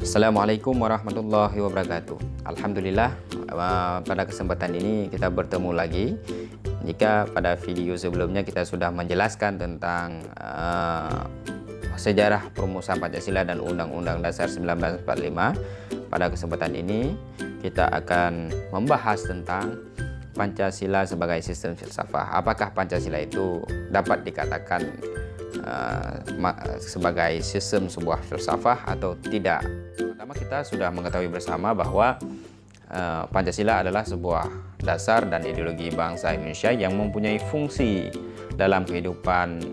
Assalamualaikum warahmatullahi wabarakatuh. Alhamdulillah, pada kesempatan ini kita bertemu lagi. Jika pada video sebelumnya kita sudah menjelaskan tentang sejarah perumusan Pancasila dan Undang-Undang Dasar 1945, pada kesempatan ini kita akan membahas tentang Pancasila sebagai sistem filsafat. Apakah Pancasila itu dapat dikatakan sebagai sistem sebuah filsafat atau tidak? Pertama, kita sudah mengetahui bersama bahwa Pancasila adalah sebuah dasar dan ideologi bangsa Indonesia yang mempunyai fungsi dalam kehidupan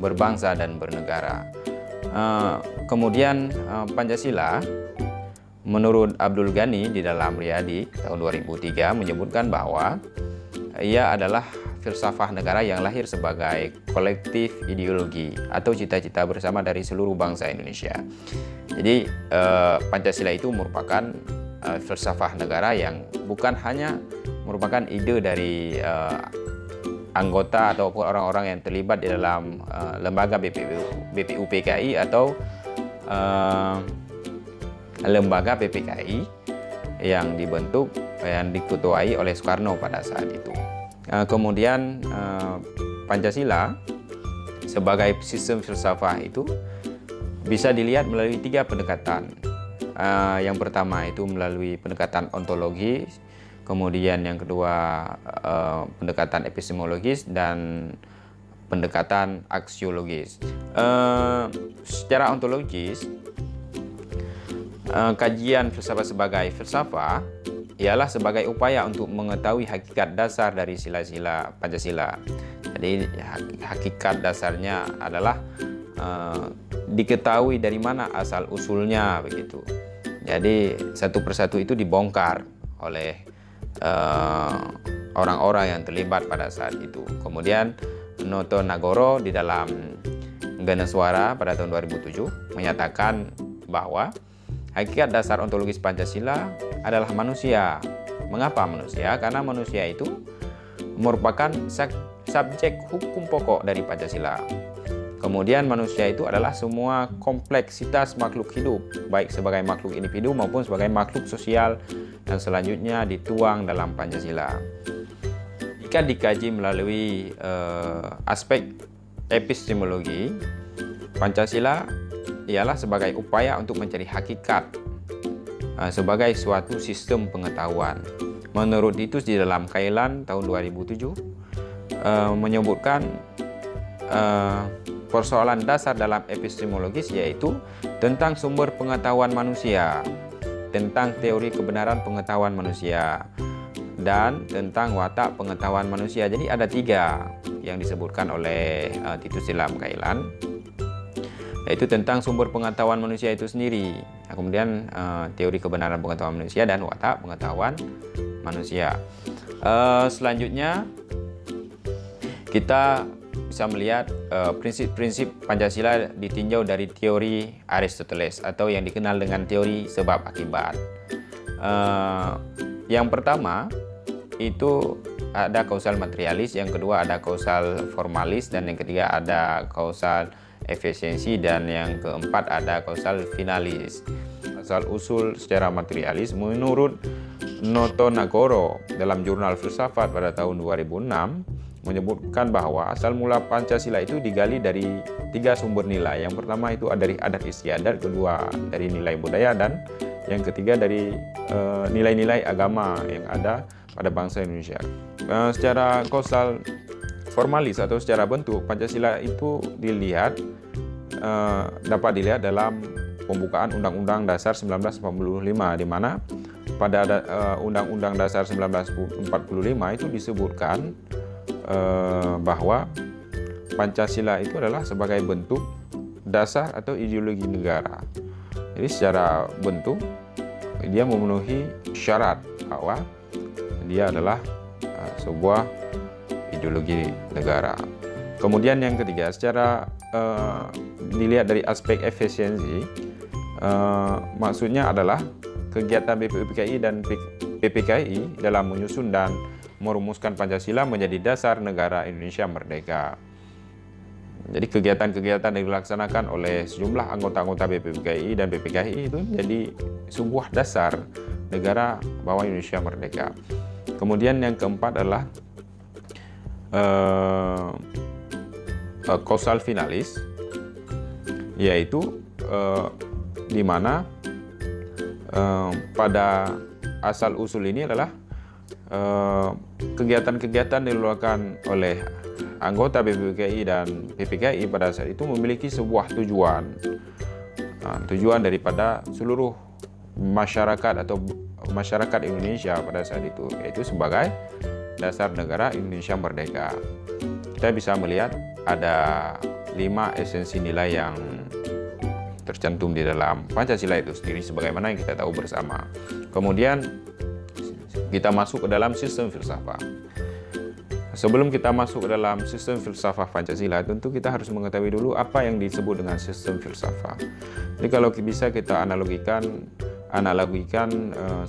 berbangsa dan bernegara. Kemudian Pancasila menurut Abdul Ghani di dalam Riyadi tahun 2003 menyebutkan bahwa ia adalah filsafah negara yang lahir sebagai kolektif ideologi atau cita-cita bersama dari seluruh bangsa Indonesia. Jadi Pancasila itu merupakan filsafah negara yang bukan hanya merupakan ide dari anggota ataupun orang-orang yang terlibat di dalam lembaga BPUPKI atau lembaga PPKI yang dibentuk, yang diketuai oleh Soekarno pada saat itu. Kemudian Pancasila sebagai sistem filsafat itu bisa dilihat melalui 3 pendekatan. Yang pertama itu melalui pendekatan ontologis, kemudian yang kedua pendekatan epistemologis, dan pendekatan aksiologis. Secara ontologis, kajian filsafat sebagai filsafat ialah sebagai upaya untuk mengetahui hakikat dasar dari sila-sila Pancasila. Jadi hakikat dasarnya adalah diketahui dari mana asal usulnya begitu. Jadi satu persatu itu dibongkar oleh orang-orang yang terlibat pada saat itu. Kemudian Noto Nagoro di dalam Ganaswara pada tahun 2007 menyatakan bahwa hakikat dasar ontologis Pancasila adalah manusia. Mengapa manusia? Karena manusia itu merupakan subjek hukum pokok dari Pancasila. Kemudian manusia itu adalah semua kompleksitas makhluk hidup, baik sebagai makhluk individu maupun sebagai makhluk sosial yang selanjutnya dituang dalam Pancasila. Jika dikaji melalui aspek epistemologi, Pancasila ialah sebagai upaya untuk mencari hakikat sebagai suatu sistem pengetahuan. Menurut Titus di dalam Kailan tahun 2007 menyebutkan persoalan dasar dalam epistemologis yaitu tentang sumber pengetahuan manusia, tentang teori kebenaran pengetahuan manusia, dan tentang watak pengetahuan manusia. Jadi ada 3 yang disebutkan oleh Titus dalam Kailan, yaitu tentang sumber pengetahuan manusia itu sendiri, kemudian teori kebenaran pengetahuan manusia, dan watak pengetahuan manusia. Selanjutnya kita bisa melihat prinsip-prinsip Pancasila ditinjau dari teori Aristoteles atau yang dikenal dengan teori sebab akibat. Yang pertama itu ada kausal materialis, yang kedua ada kausal formalis, dan yang ketiga ada kausal efisiensi, dan yang keempat ada kausal finalis. Asal usul secara materialis menurut Noto Nagoro dalam jurnal filsafat pada tahun 2006 menyebutkan bahwa asal mula Pancasila itu digali dari 3 sumber nilai. Yang pertama itu dari adat istiadat, kedua dari nilai budaya, dan yang ketiga dari nilai-nilai agama yang ada pada bangsa Indonesia. Secara kausal formalis atau secara bentuk, Pancasila itu dapat dilihat dalam pembukaan Undang-Undang Dasar 1945, di mana pada Undang-Undang Dasar 1945 itu disebutkan bahwa Pancasila itu adalah sebagai bentuk dasar atau ideologi negara. Jadi secara bentuk dia memenuhi syarat bahwa dia adalah sebuah ideologi negara. Kemudian yang ketiga, secara dilihat dari aspek efisiensi, maksudnya adalah kegiatan BPUPKI dan PPKI dalam menyusun dan merumuskan Pancasila menjadi dasar negara Indonesia merdeka. Jadi kegiatan-kegiatan yang dilaksanakan oleh sejumlah anggota-anggota BPPKI dan BPKI itu menjadi sebuah dasar negara bahwa Indonesia merdeka. Kemudian yang keempat adalah causal finalis, yaitu di mana pada asal usul ini adalah kegiatan-kegiatan dilakukan oleh anggota BPPKI dan PPKI pada saat itu memiliki sebuah tujuan. Tujuan daripada seluruh masyarakat atau masyarakat Indonesia pada saat itu, yaitu sebagai dasar negara Indonesia merdeka. Kita bisa melihat ada 5 esensi nilai yang tercantum di dalam Pancasila itu sendiri sebagaimana yang kita tahu bersama. Kemudian kita masuk ke dalam sistem filsafat. Sebelum kita masuk ke dalam sistem filsafat Pancasila, tentu kita harus mengetahui dulu apa yang disebut dengan sistem filsafat. Jadi kalau bisa kita analogikan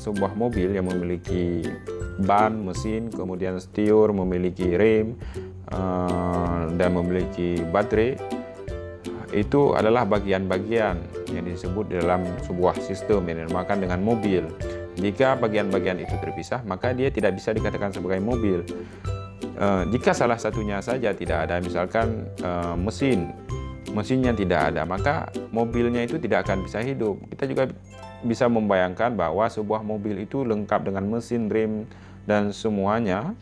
sebuah mobil yang memiliki ban, mesin, kemudian setir, memiliki rem, dan memiliki baterai, itu adalah bagian-bagian yang disebut dalam sebuah sistem yang dinamakan dengan mobil. Jika bagian-bagian itu terpisah, maka dia tidak bisa dikatakan sebagai mobil. Jika salah satunya saja tidak ada, misalkan mesinnya tidak ada, maka mobilnya itu tidak akan bisa hidup. Kita juga bisa membayangkan bahwa sebuah mobil itu lengkap dengan mesin, rem, dan semuanya,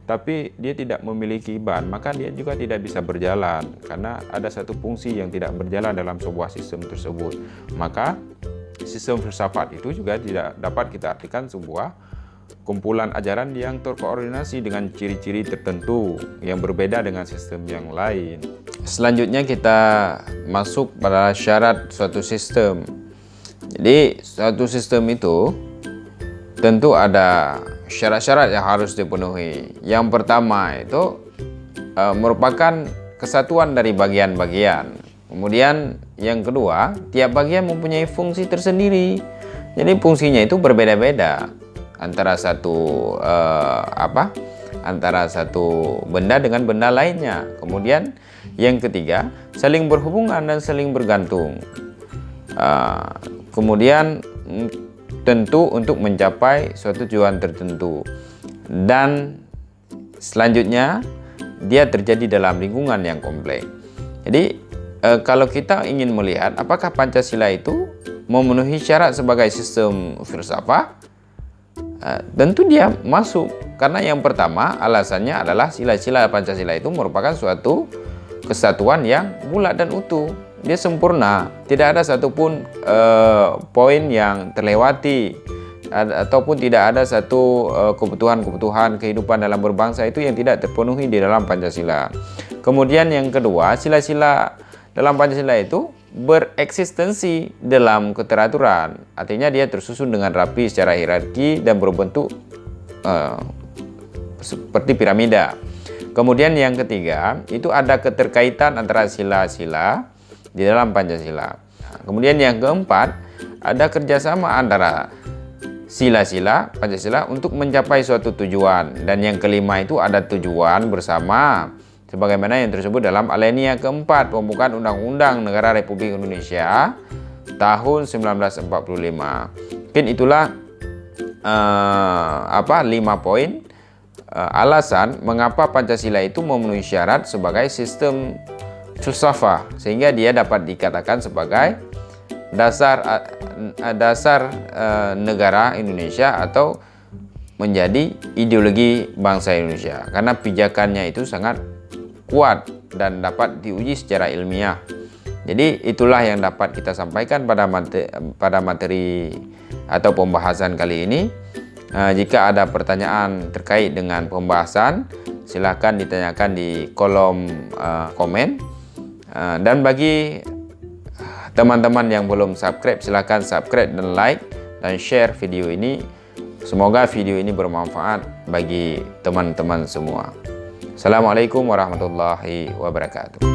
tapi dia tidak memiliki ban, maka dia juga tidak bisa berjalan karena ada satu fungsi yang tidak berjalan dalam sebuah sistem tersebut. Maka sistem filsafat itu juga tidak dapat kita artikan sebuah kumpulan ajaran yang terkoordinasi dengan ciri-ciri tertentu yang berbeda dengan sistem yang lain. Selanjutnya kita masuk pada syarat suatu sistem. Jadi suatu sistem itu tentu ada syarat-syarat yang harus dipenuhi. Yang pertama itu merupakan kesatuan dari bagian-bagian. Kemudian yang kedua, tiap bagian mempunyai fungsi tersendiri. Jadi fungsinya itu berbeda-beda antara satu antara satu benda dengan benda lainnya. Kemudian yang ketiga, saling berhubungan dan saling bergantung. Kemudian tentu untuk mencapai suatu tujuan tertentu. Dan selanjutnya dia terjadi dalam lingkungan yang kompleks. Jadi kalau kita ingin melihat apakah Pancasila itu memenuhi syarat sebagai sistem filsafat, tentu dia masuk. Karena yang pertama alasannya adalah sila-sila Pancasila itu merupakan suatu kesatuan yang bulat dan utuh. Dia sempurna, tidak ada satupun poin yang terlewati ataupun tidak ada satu kebutuhan-kebutuhan kehidupan dalam berbangsa itu yang tidak terpenuhi di dalam Pancasila. Kemudian yang kedua, sila-sila dalam Pancasila itu bereksistensi dalam keteraturan, artinya dia tersusun dengan rapi secara hierarki dan berbentuk seperti piramida. Kemudian yang ketiga, itu ada keterkaitan antara sila-sila di dalam Pancasila. Kemudian yang keempat, ada kerjasama antara sila-sila Pancasila untuk mencapai suatu tujuan. Dan yang kelima itu ada tujuan bersama, sebagaimana yang tersebut dalam alinea keempat pembukaan Undang-Undang Negara Republik Indonesia tahun 1945. Mungkin itulah 5 poin alasan mengapa Pancasila itu memenuhi syarat sebagai sistem filsafat, sehingga dia dapat dikatakan sebagai dasar negara Indonesia atau menjadi ideologi bangsa Indonesia, karena pijakannya itu sangat kuat dan dapat diuji secara ilmiah. Jadi itulah yang dapat kita sampaikan pada materi atau pembahasan kali ini. Jika ada pertanyaan terkait dengan pembahasan, silahkan ditanyakan di kolom komen. Dan bagi teman-teman yang belum subscribe, silahkan subscribe dan like dan share video ini. Semoga video ini bermanfaat bagi teman-teman semua. Assalamualaikum warahmatullahi wabarakatuh.